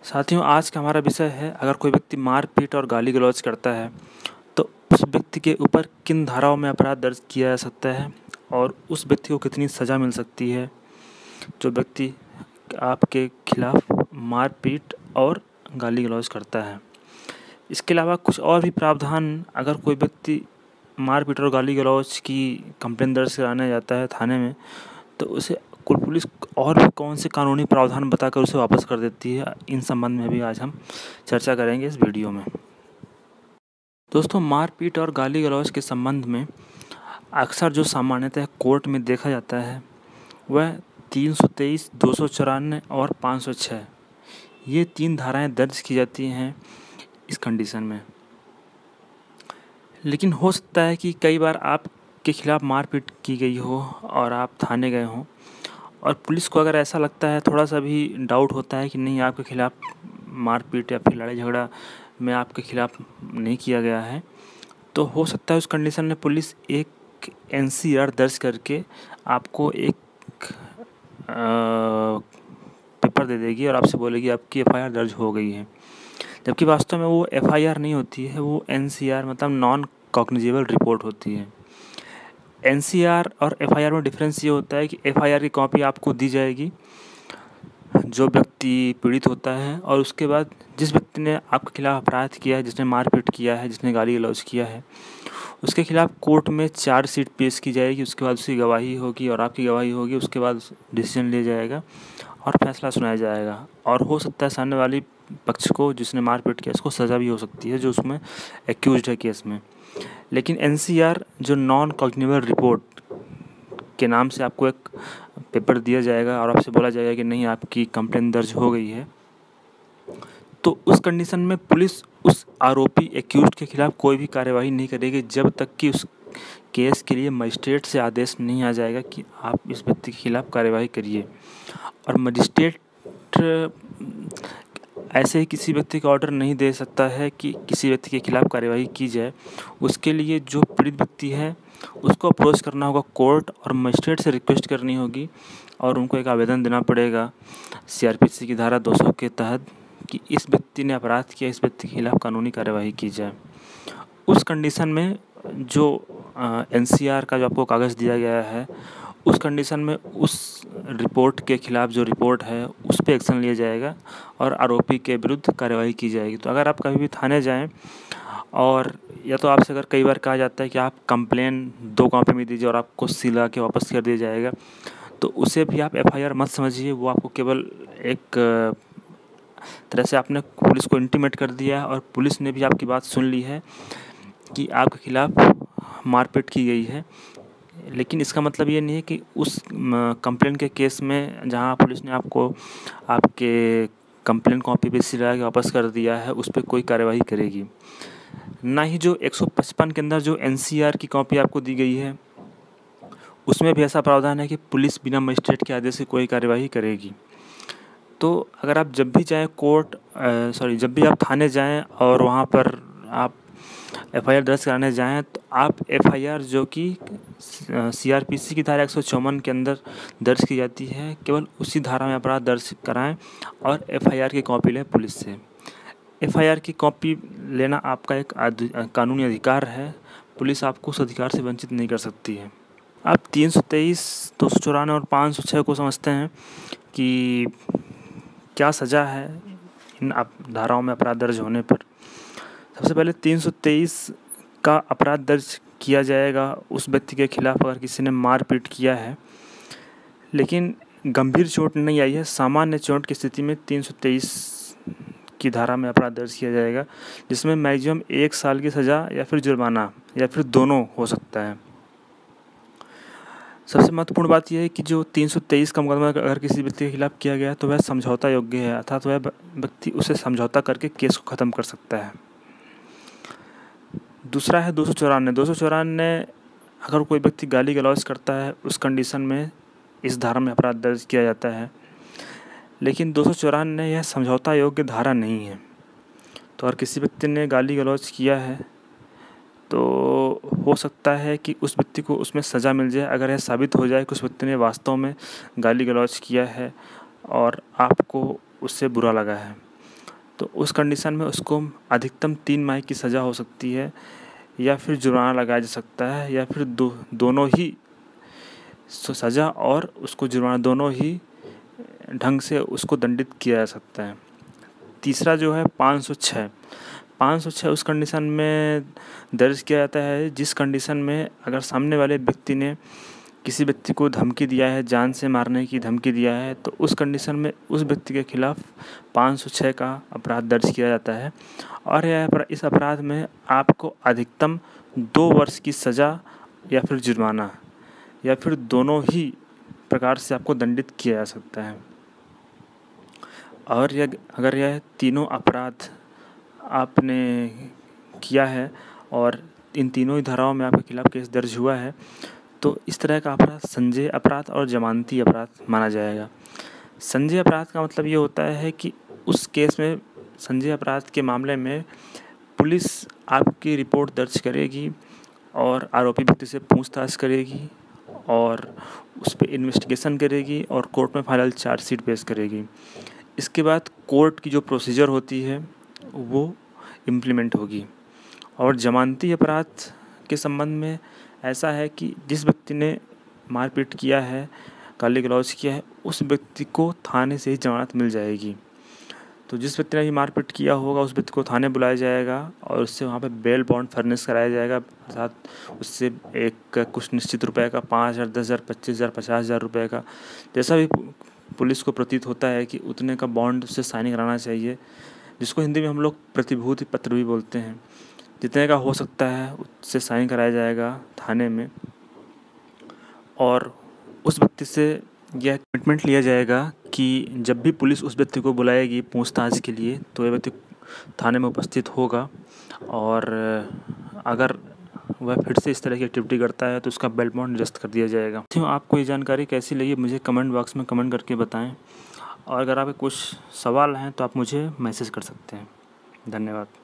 साथियों, आज का हमारा विषय है, अगर कोई व्यक्ति मारपीट और गाली गलौज करता है तो उस व्यक्ति के ऊपर किन धाराओं में अपराध दर्ज किया जा सकता है और उस व्यक्ति को कितनी सज़ा मिल सकती है जो व्यक्ति आपके खिलाफ़ मारपीट और गाली गलौज करता है। इसके अलावा कुछ और भी प्रावधान, अगर कोई व्यक्ति मारपीट और गाली गलौज की कंप्लेंट दर्ज कराने जाता है थाने में, तो उसे पुलिस और भी कौन से कानूनी प्रावधान बताकर उसे वापस कर देती है। इन संबंध में भी आज हम चर्चा करेंगे इस वीडियो में। दोस्तों, मारपीट और गाली गलौज के संबंध में अक्सर जो सामान्यतः कोर्ट में देखा जाता है वह 323, 294 और 506 ये 3 धाराएं दर्ज की जाती हैं इस कंडीशन में। लेकिन हो सकता है कि कई बार आपके खिलाफ़ मारपीट की गई हो और आप थाने गए हों और पुलिस को अगर ऐसा लगता है, थोड़ा सा भी डाउट होता है कि नहीं, आपके खिलाफ़ मारपीट या फिर लड़ाई झगड़ा में आपके खिलाफ़ नहीं किया गया है, तो हो सकता है उस कंडीशन में पुलिस एक एनसीआर दर्ज करके आपको एक पेपर दे देगी और आपसे बोलेगी आपकी एफआईआर दर्ज हो गई है। जबकि वास्तव में वो एफआईआर नहीं होती है, वो एनसीआर मतलब नॉन कॉग्निजेबल रिपोर्ट होती है। एनसीआर और एफआईआर में डिफरेंस ये होता है कि एफआईआर की कॉपी आपको दी जाएगी जो व्यक्ति पीड़ित होता है, और उसके बाद जिस व्यक्ति ने आपके खिलाफ़ अपराध किया है, जिसने मारपीट किया है, जिसने गाली गलौज किया है, उसके खिलाफ़ कोर्ट में चार्जशीट पेश की जाएगी। उसके बाद उसकी गवाही होगी और आपकी गवाही होगी। उसके बाद डिसीजन लिया जाएगा और फैसला सुनाया जाएगा। और हो सकता है सामने वाली पक्ष को, जिसने मारपीट किया, उसको सज़ा भी हो सकती है जो उसमें एक्यूज्ड है केस में। लेकिन एनसीआर जो नॉन कॉग्निजेबल रिपोर्ट के नाम से आपको एक पेपर दिया जाएगा और आपसे बोला जाएगा कि नहीं, आपकी कंप्लेंट दर्ज हो गई है, तो उस कंडीशन में पुलिस उस आरोपी एक्यूज्ड के खिलाफ़ कोई भी कार्यवाही नहीं करेगी जब तक कि उस केस के लिए मजिस्ट्रेट से आदेश नहीं आ जाएगा कि आप इस व्यक्ति के खिलाफ़ कार्यवाही करिए। और मजिस्ट्रेट ऐसे ही किसी व्यक्ति का ऑर्डर नहीं दे सकता है कि किसी व्यक्ति के खिलाफ़ कार्यवाही की जाए। उसके लिए जो पीड़ित व्यक्ति है उसको अप्रोच करना होगा कोर्ट, और मजिस्ट्रेट से रिक्वेस्ट करनी होगी और उनको एक आवेदन देना पड़ेगा सीआरपीसी की धारा 200 के तहत कि इस व्यक्ति ने अपराध किया, इस व्यक्ति के खिलाफ़ कानूनी कार्यवाही की जाए। उस कंडीशन में जो एनसीआर का जो आपको कागज़ दिया गया है, उस कंडीशन में उस रिपोर्ट के खिलाफ़ जो रिपोर्ट है उस पे एक्शन लिया जाएगा और आरोपी के विरुद्ध कार्यवाही की जाएगी। तो अगर आप कभी भी थाने जाएं और या तो आपसे अगर कई बार कहा जाता है कि आप कंप्लेन 2 कॉपी में दीजिए और आपको सील लगा के वापस कर दिया जाएगा, तो उसे भी आप एफआईआर मत समझिए। वो आपको केवल एक तरह से आपने पुलिस को इंटीमेट कर दिया है और पुलिस ने भी आपकी बात सुन ली है कि आपके खिलाफ़ मारपीट की गई है। लेकिन इसका मतलब ये नहीं है कि उस कंप्लेंट के केस में जहां पुलिस ने आपको आपके कंप्लेंट कॉपी पे सील लगा के वापस कर दिया है, उस पर कोई कार्यवाही करेगी। ना ही जो 155 के अंदर जो एनसीआर की कॉपी आपको दी गई है उसमें भी ऐसा प्रावधान है कि पुलिस बिना मजिस्ट्रेट के आदेश से कोई कार्यवाही करेगी। तो अगर आप जब भी जाएँ जब भी आप थाने जाएँ और वहाँ पर आप एफआईआर दर्ज कराने जाएँ, तो आप एफआईआर जो कि सीआरपीसी की धारा 154 के अंदर दर्ज की जाती है, केवल उसी धारा में अपराध दर्ज कराएँ और एफआईआर की कॉपी लें पुलिस से। एफआईआर की कॉपी लेना आपका एक कानूनी अधिकार है। पुलिस आपको उस अधिकार से वंचित नहीं कर सकती है। आप 323, 294 और 506 को समझते हैं कि क्या सज़ा है इन धाराओं में अपराध दर्ज होने पर। सबसे पहले 323 का अपराध दर्ज किया जाएगा उस व्यक्ति के खिलाफ़ अगर किसी ने मारपीट किया है लेकिन गंभीर चोट नहीं आई है। सामान्य चोट की स्थिति में 323 की धारा में अपराध दर्ज किया जाएगा, जिसमें मैक्सिमम 1 साल की सज़ा या फिर जुर्माना या फिर दोनों हो सकता है। सबसे महत्वपूर्ण बात यह है कि जो 323 का मुकदमा अगर किसी व्यक्ति के खिलाफ़ किया गया तो वह समझौता योग्य है, अर्थात वह व्यक्ति उसे समझौता करके केस को ख़त्म कर सकता है। दूसरा है 294। अगर कोई व्यक्ति गाली गलौज करता है, उस कंडीशन में इस धारा में अपराध दर्ज किया जाता है। लेकिन 294 यह समझौता योग्य धारा नहीं है। तो अगर किसी व्यक्ति ने गाली गलौज किया है तो हो सकता है कि उस व्यक्ति को उसमें सज़ा मिल जाए अगर यह साबित हो जाए कि उस व्यक्ति ने वास्तव में गाली गलौज किया है और आपको उससे बुरा लगा है। तो उस कंडीशन में उसको अधिकतम 3 माह की सज़ा हो सकती है, या फिर जुर्माना लगाया जा सकता है, या फिर दोनों ही सज़ा और उसको जुर्माना दोनों ही ढंग से उसको दंडित किया जा सकता है। तीसरा जो है 506 उस कंडीशन में दर्ज किया जाता है जिस कंडीशन में अगर सामने वाले व्यक्ति ने किसी व्यक्ति को धमकी दिया है, जान से मारने की धमकी दिया है, तो उस कंडीशन में उस व्यक्ति के खिलाफ 506 का अपराध दर्ज किया जाता है। और इस अपराध में आपको अधिकतम 2 वर्ष की सज़ा या फिर जुर्माना या फिर दोनों ही प्रकार से आपको दंडित किया जा सकता है। और अगर यह तीनों अपराध आपने किया है और इन तीनों ही धाराओं में आपके खिलाफ केस दर्ज हुआ है, तो इस तरह का अपराध संज्ञेय अपराध और जमानती अपराध माना जाएगा। संज्ञेय अपराध का मतलब ये होता है कि उस केस में, संज्ञेय अपराध के मामले में, पुलिस आपकी रिपोर्ट दर्ज करेगी और आरोपी व्यक्ति से पूछताछ करेगी और उस पर इन्वेस्टिगेशन करेगी और कोर्ट में फाइनल चार्जशीट पेश करेगी। इसके बाद कोर्ट की जो प्रोसीजर होती है वो इम्प्लीमेंट होगी। और जमानती अपराध के संबंध में ऐसा है कि जिस व्यक्ति ने मारपीट किया है, गाली गलौज किया है, उस व्यक्ति को थाने से ही जमानत मिल जाएगी। तो जिस व्यक्ति ने भी मारपीट किया होगा उस व्यक्ति को थाने बुलाया जाएगा और उससे वहाँ पे बेल बॉन्ड फर्निश कराया जाएगा, साथ उससे एक कुछ निश्चित रुपए का 5,000, 10,000, 25,000, 50,000 रुपये का, जैसा भी पुलिस को प्रतीत होता है कि उतने का बॉन्ड उससे साइन कराना चाहिए, जिसको हिंदी में हम लोग प्रतिभूति पत्र भी बोलते हैं। जितने का हो सकता है उससे साइन कराया जाएगा थाने में और उस व्यक्ति से यह कमिटमेंट लिया जाएगा कि जब भी पुलिस उस व्यक्ति को बुलाएगी पूछताछ के लिए तो यह व्यक्ति थाने में उपस्थित होगा और अगर वह फिर से इस तरह की एक्टिविटी करता है तो उसका बेल बॉन्ड निरस्त कर दिया जाएगा। तो आपको ये जानकारी कैसी लगी मुझे कमेंट बॉक्स में कमेंट करके बताएं और अगर आपके कुछ सवाल हैं तो आप मुझे मैसेज कर सकते हैं। धन्यवाद।